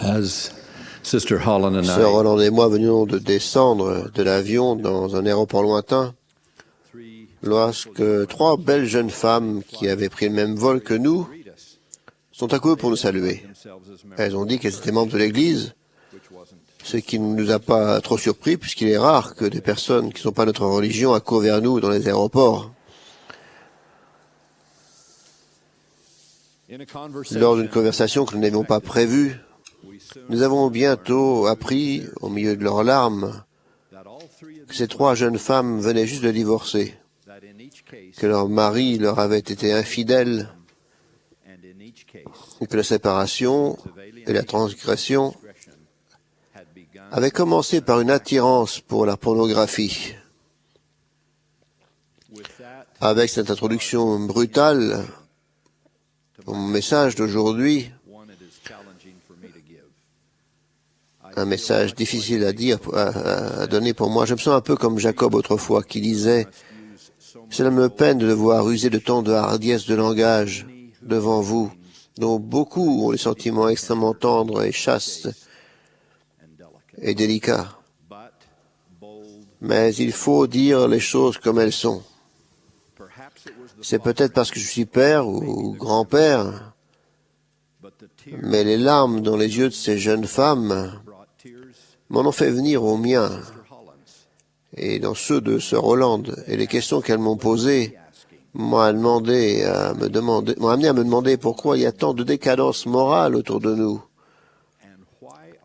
As Sister Holland and Sœur I, Holland et moi venions de descendre de l'avion dans un aéroport lointain lorsque trois belles jeunes femmes qui avaient pris le même vol que nous sont accourus pour nous saluer. Elles ont dit qu'elles étaient membres de l'Église, ce qui ne nous a pas trop surpris puisqu'il est rare que des personnes qui ne sont pas notre religion accourent vers nous dans les aéroports. Lors d'une conversation que nous n'avions pas prévue, nous avons bientôt appris, au milieu de leurs larmes, que ces trois jeunes femmes venaient juste de divorcer, que leur mari leur avait été infidèle, et que la séparation et la transgression avaient commencé par une attirance pour la pornographie. Avec cette introduction brutale, mon message d'aujourd'hui, un message difficile à dire, à donner pour moi. Je me sens un peu comme Jacob autrefois qui disait « Cela me peine de devoir user de tant de hardiesse de langage devant vous, dont beaucoup ont les sentiments extrêmement tendres et chastes et délicats. Mais il faut dire les choses comme elles sont. C'est peut-être parce que je suis père ou grand-père, mais les larmes dans les yeux de ces jeunes femmes m'en ont fait venir aux miens et dans ceux de Sœur Holland. Et les questions qu'elles m'ont posées m'ont amené à me demander pourquoi il y a tant de décadence morale autour de nous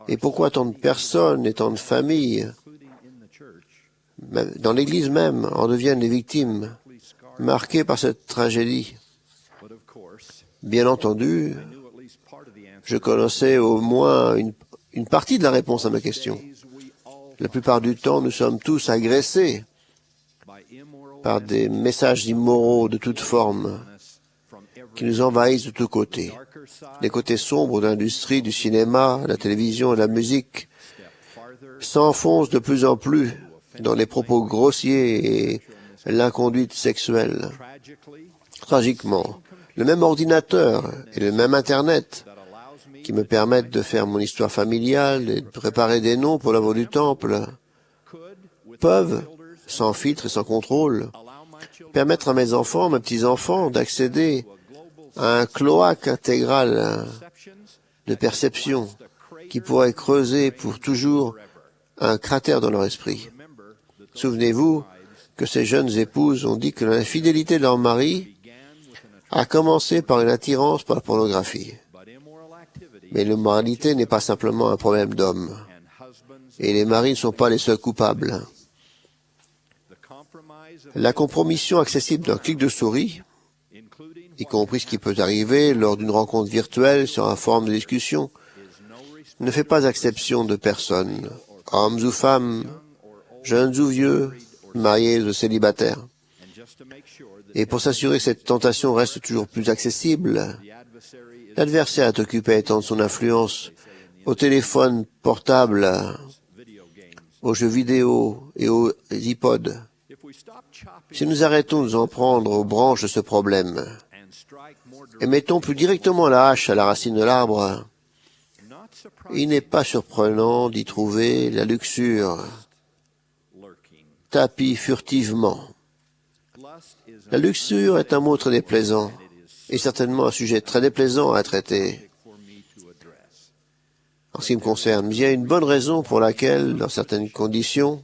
et pourquoi tant de personnes et tant de familles, dans l'Église même, en deviennent les victimes marquées par cette tragédie. Bien entendu, je connaissais au moins une partie de la réponse à ma question. La plupart du temps, nous sommes tous agressés par des messages immoraux de toute forme qui nous envahissent de tous côtés. Les côtés sombres de l'industrie, du cinéma, la télévision et la musique s'enfoncent de plus en plus dans les propos grossiers et l'inconduite sexuelle. Tragiquement, le même ordinateur et le même Internet qui me permettent de faire mon histoire familiale et de préparer des noms pour l'œuvre du temple, peuvent, sans filtre et sans contrôle, permettre à mes enfants, mes petits-enfants, d'accéder à un cloaque intégral de perception qui pourrait creuser pour toujours un cratère dans leur esprit. Souvenez-vous que ces jeunes épouses ont dit que l'infidélité de leur mari a commencé par une attirance pour la pornographie. Mais l'immoralité n'est pas simplement un problème d'hommes. Et les maris ne sont pas les seuls coupables. La compromission accessible d'un clic de souris, y compris ce qui peut arriver lors d'une rencontre virtuelle sur un forum de discussion, ne fait pas exception de personne, hommes ou femmes, jeunes ou vieux, mariés ou célibataires. Et pour s'assurer que cette tentation reste toujours plus accessible, l'adversaire est occupé à étendre son influence au téléphone portable, aux jeux vidéo et aux iPods. Si nous arrêtons de nous en prendre aux branches de ce problème et mettons plus directement la hache à la racine de l'arbre, il n'est pas surprenant d'y trouver la luxure tapie furtivement. La luxure est un mot très déplaisant et certainement un sujet très déplaisant à traiter. En ce qui me concerne, il y a une bonne raison pour laquelle, dans certaines conditions,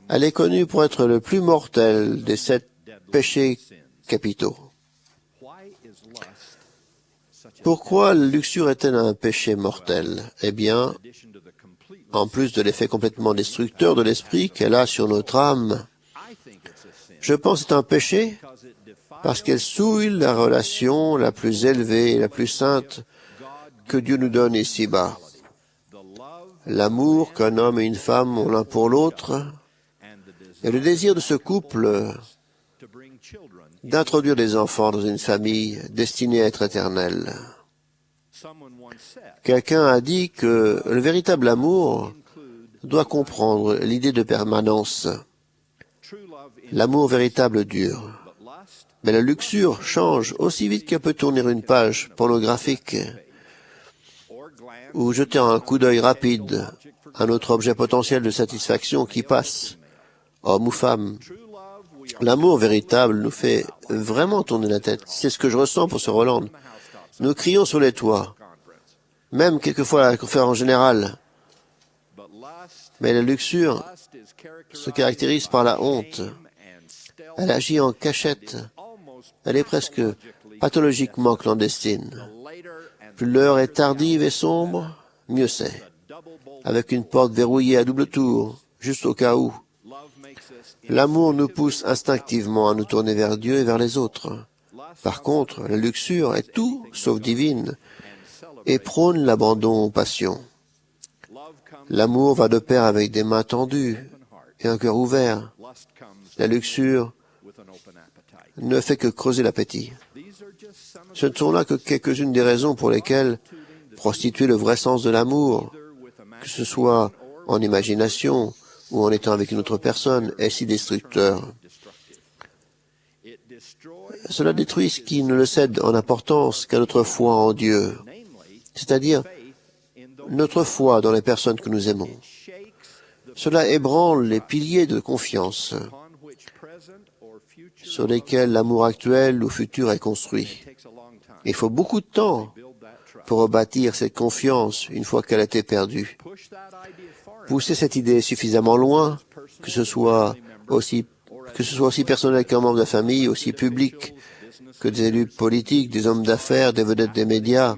elle est connue pour être le plus mortel des 7 péchés capitaux. Pourquoi la luxure est-elle un péché mortel? Eh bien, en plus de l'effet complètement destructeur de l'esprit qu'elle a sur notre âme, je pense que c'est un péché parce qu'elle souille la relation la plus élevée et la plus sainte que Dieu nous donne ici-bas. L'amour qu'un homme et une femme ont l'un pour l'autre et le désir de ce couple d'introduire des enfants dans une famille destinée à être éternelle. Quelqu'un a dit que le véritable amour doit comprendre l'idée de permanence. L'amour véritable dure. Mais la luxure change aussi vite qu'elle peut tourner une page pornographique ou jeter un coup d'œil rapide à notre objet potentiel de satisfaction qui passe, homme ou femme. L'amour véritable nous fait vraiment tourner la tête. C'est ce que je ressens pour ce Roland. Nous crions sur les toits, même quelquefois à la conférence générale. Mais la luxure se caractérise par la honte. Elle agit en cachette. Elle est presque pathologiquement clandestine. Plus l'heure est tardive et sombre, mieux c'est. Avec une porte verrouillée à double tour, juste au cas où. L'amour nous pousse instinctivement à nous tourner vers Dieu et vers les autres. Par contre, la luxure est tout sauf divine et prône l'abandon aux passions. L'amour va de pair avec des mains tendues et un cœur ouvert. La luxure ne fait que creuser l'appétit. Ce ne sont là que quelques-unes des raisons pour lesquelles prostituer le vrai sens de l'amour, que ce soit en imagination ou en étant avec une autre personne, est si destructeur. Cela détruit ce qui ne le cède en importance qu'à notre foi en Dieu, c'est-à-dire notre foi dans les personnes que nous aimons. Cela ébranle les piliers de confiance sur lesquels l'amour actuel ou futur est construit. Il faut beaucoup de temps pour rebâtir cette confiance une fois qu'elle a été perdue. Pousser cette idée suffisamment loin, que ce soit aussi personnel qu'un membre de la famille, aussi public que des élus politiques, des hommes d'affaires, des vedettes des médias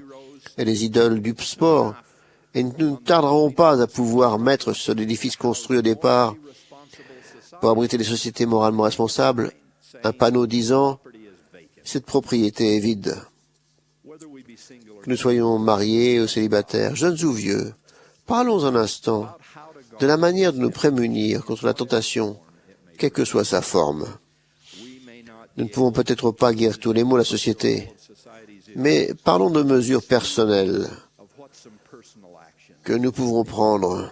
et les idoles du sport, et nous ne tarderons pas à pouvoir mettre sur l'édifice construit au départ pour abriter les sociétés moralement responsables un panneau disant « Cette propriété est vide ». Que nous soyons mariés ou célibataires, jeunes ou vieux, parlons un instant de la manière de nous prémunir contre la tentation, quelle que soit sa forme. Nous ne pouvons peut-être pas guérir tous les maux de la société, mais parlons de mesures personnelles que nous pouvons prendre.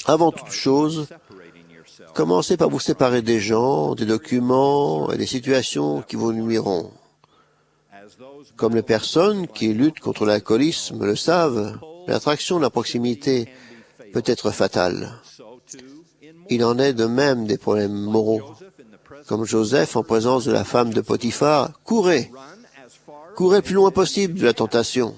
Avant toute chose, commencez par vous séparer des gens, des documents et des situations qui vous nuiront. Comme les personnes qui luttent contre l'alcoolisme le savent, l'attraction de la proximité peut être fatale. Il en est de même des problèmes moraux. Comme Joseph, en présence de la femme de Potiphar, courez le plus loin possible de la tentation.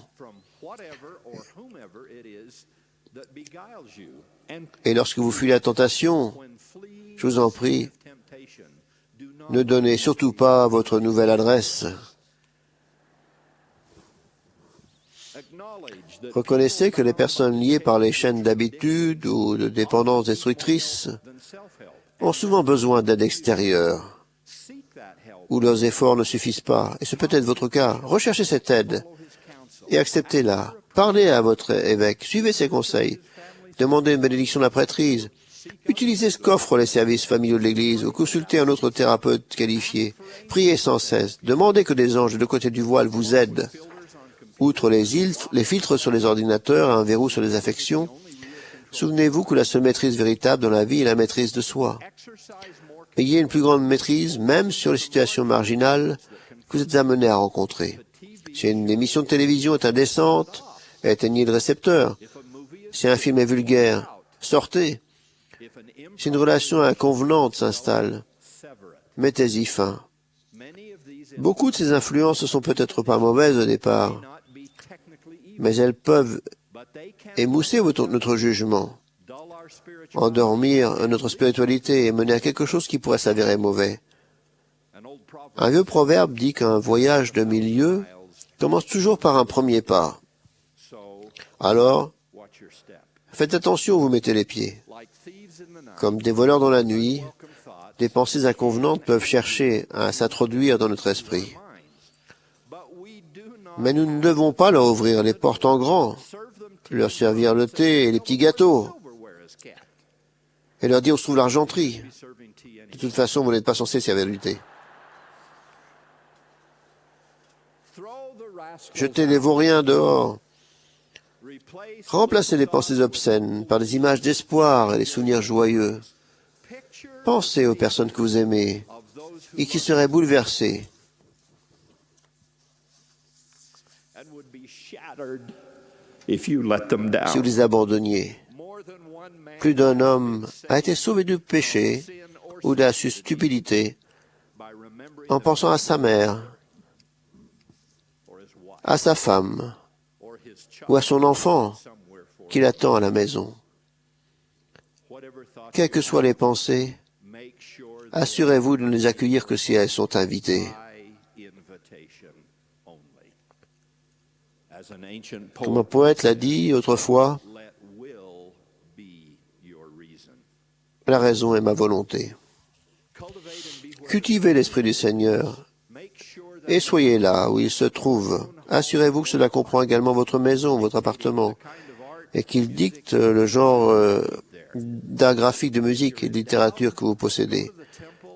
Et lorsque vous fuyez la tentation, je vous en prie, ne donnez surtout pas votre nouvelle adresse. Reconnaissez que les personnes liées par les chaînes d'habitude ou de dépendance destructrice ont souvent besoin d'aide extérieure, où leurs efforts ne suffisent pas, et c'est peut-être votre cas. Recherchez cette aide et acceptez-la. Parlez à votre évêque, suivez ses conseils, demandez une bénédiction de la prêtrise, utilisez ce qu'offrent les services familiaux de l'Église ou consultez un autre thérapeute qualifié. Priez sans cesse, demandez que des anges de côté du voile vous aident. Outre les filtres sur les ordinateurs et un verrou sur les affections, souvenez-vous que la seule maîtrise véritable dans la vie est la maîtrise de soi. Ayez une plus grande maîtrise, même sur les situations marginales que vous êtes amené à rencontrer. Si une émission de télévision est indécente, éteignez le récepteur. Si un film est vulgaire, sortez. Si une relation inconvenante s'installe, mettez-y fin. Beaucoup de ces influences ne sont peut-être pas mauvaises au départ, mais elles peuvent émousser notre jugement, endormir notre spiritualité et mener à quelque chose qui pourrait s'avérer mauvais. Un vieux proverbe dit qu'un voyage de 1000 lieues commence toujours par un premier pas. Alors, faites attention où vous mettez les pieds. Comme des voleurs dans la nuit, des pensées inconvenantes peuvent chercher à s'introduire dans notre esprit. Mais nous ne devons pas leur ouvrir les portes en grand, leur servir le thé et les petits gâteaux, et leur dire où se trouve l'argenterie. De toute façon, vous n'êtes pas censé servir du thé. Jetez les vauriens dehors. Remplacez les pensées obscènes par des images d'espoir et des souvenirs joyeux. Pensez aux personnes que vous aimez et qui seraient bouleversées. if you let them si vous down. les abandonniez. Plus d'un homme a été sauvé du péché ou de la stupidité en pensant à sa mère, à sa femme ou à son enfant qui l'attend à la maison. Quelles que soient les pensées, assurez-vous de ne les accueillir que si elles sont invitées. Comme un poète l'a dit autrefois, la raison est ma volonté. Cultivez l'Esprit du Seigneur et soyez là où il se trouve. Assurez-vous que cela comprend également votre maison, votre appartement, et qu'il dicte le genre d'art graphique, de musique et de littérature que vous possédez.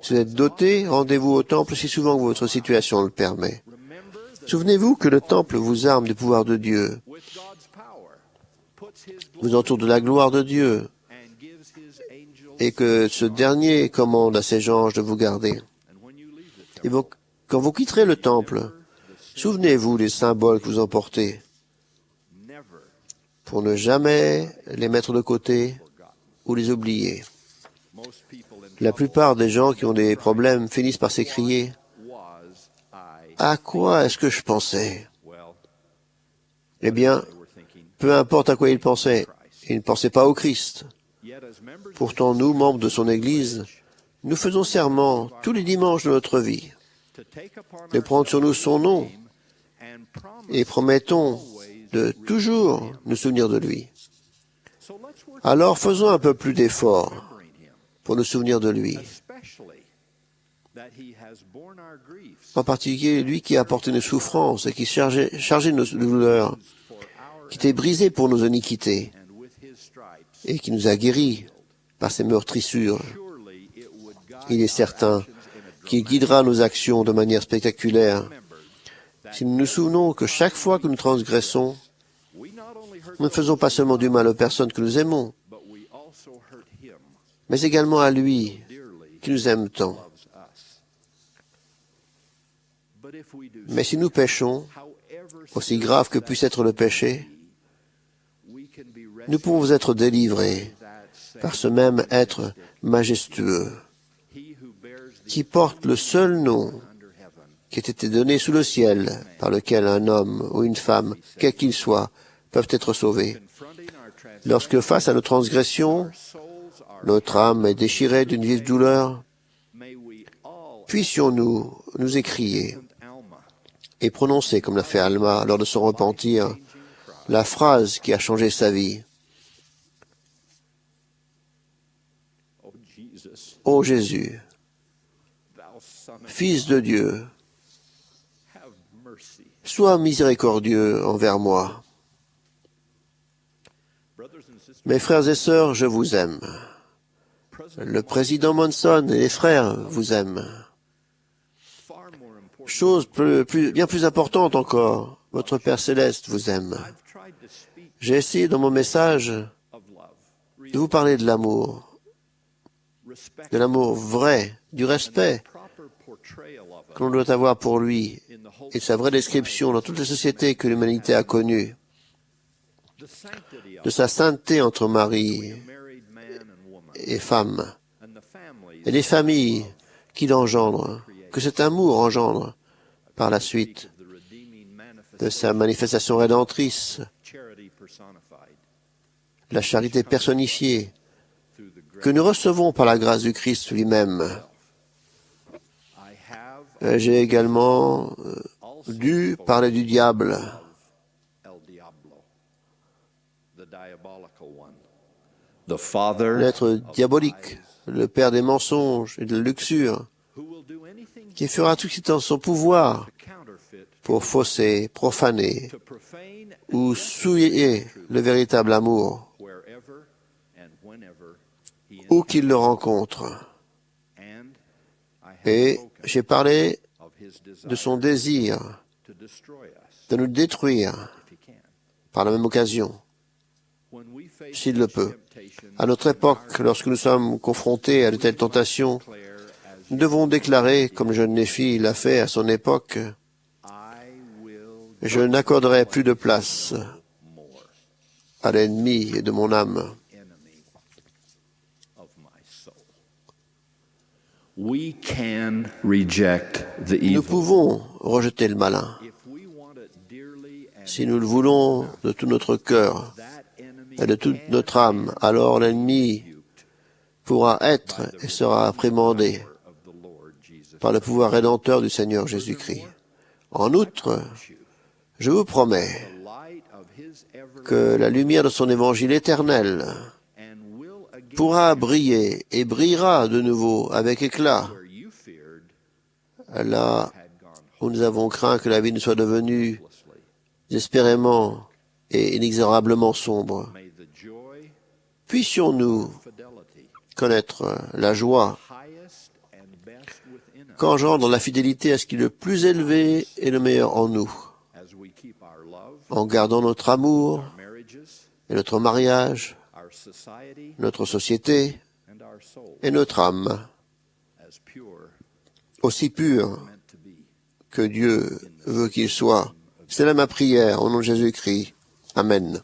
Si vous êtes doté, rendez-vous au temple si souvent que votre situation le permet. Souvenez-vous que le temple vous arme du pouvoir de Dieu, vous entoure de la gloire de Dieu, et que ce dernier commande à ses anges de vous garder. Et quand vous quitterez le temple, souvenez-vous des symboles que vous emportez, pour ne jamais les mettre de côté ou les oublier. La plupart des gens qui ont des problèmes finissent par s'écrier « À quoi est-ce que je pensais ?» Eh bien, peu importe à quoi ils pensaient, ils ne pensaient pas au Christ. Pourtant, nous, membres de son Église, nous faisons serment tous les dimanches de notre vie de prendre sur nous son nom et promettons de toujours nous souvenir de lui. Alors faisons un peu plus d'efforts pour nous souvenir de lui. En particulier, lui qui a porté nos souffrances et qui chargeait nos douleurs, qui était brisé pour nos iniquités et qui nous a guéris par ses meurtrissures. Il est certain qu'il guidera nos actions de manière spectaculaire. Si nous nous souvenons que chaque fois que nous transgressons, nous ne faisons pas seulement du mal aux personnes que nous aimons, mais également à lui qui nous aime tant. Mais si nous péchons, aussi grave que puisse être le péché, nous pouvons être délivrés par ce même être majestueux qui porte le seul nom qui a été donné sous le ciel par lequel un homme ou une femme, quel qu'il soit, peuvent être sauvés. Lorsque face à nos transgressions, notre âme est déchirée d'une vive douleur, puissions-nous nous écrier et prononcer, comme l'a fait Alma lors de son repentir, la phrase qui a changé sa vie. Ô Jésus, Fils de Dieu, sois miséricordieux envers moi. Mes frères et sœurs, je vous aime. Le président Monson et les frères vous aiment. Chose bien plus importante encore, votre Père Céleste vous aime. J'ai essayé dans mon message de vous parler de l'amour vrai, du respect que l'on doit avoir pour lui et de sa vraie description dans toutes les sociétés que l'humanité a connues, de sa sainteté entre mari et femme, et des familles qu'il engendre, que cet amour engendre par la suite, de sa manifestation rédemptrice, la charité personnifiée, que nous recevons par la grâce du Christ lui-même. J'ai également dû parler du diable, l'être diabolique, le père des mensonges et de la luxure, qui fera tout ce qui est en son pouvoir pour fausser, profaner ou souiller le véritable amour, où qu'il le rencontre. Et j'ai parlé de son désir de nous détruire par la même occasion, s'il le peut. À notre époque, lorsque nous sommes confrontés à de telles tentations, nous devons déclarer, comme le jeune Néphi l'a fait à son époque, je n'accorderai plus de place à l'ennemi de mon âme. We can reject the Nous evil. pouvons rejeter le malin. Si nous le voulons de tout notre cœur et de toute notre âme, alors l'ennemi pourra être et sera réprimandé par le pouvoir rédempteur du Seigneur Jésus-Christ. En outre, je vous promets que la lumière de son évangile éternel pourra briller et brillera de nouveau avec éclat là où nous avons craint que la vie ne soit devenue désespérément et inexorablement sombre. Puissions-nous connaître la joie qu'engendre la fidélité à ce qui est le plus élevé et le meilleur en nous, en gardant notre amour et notre mariage, notre société et notre âme aussi purs que Dieu veut qu'ils soient. C'est là ma prière au nom de Jésus-Christ. Amen.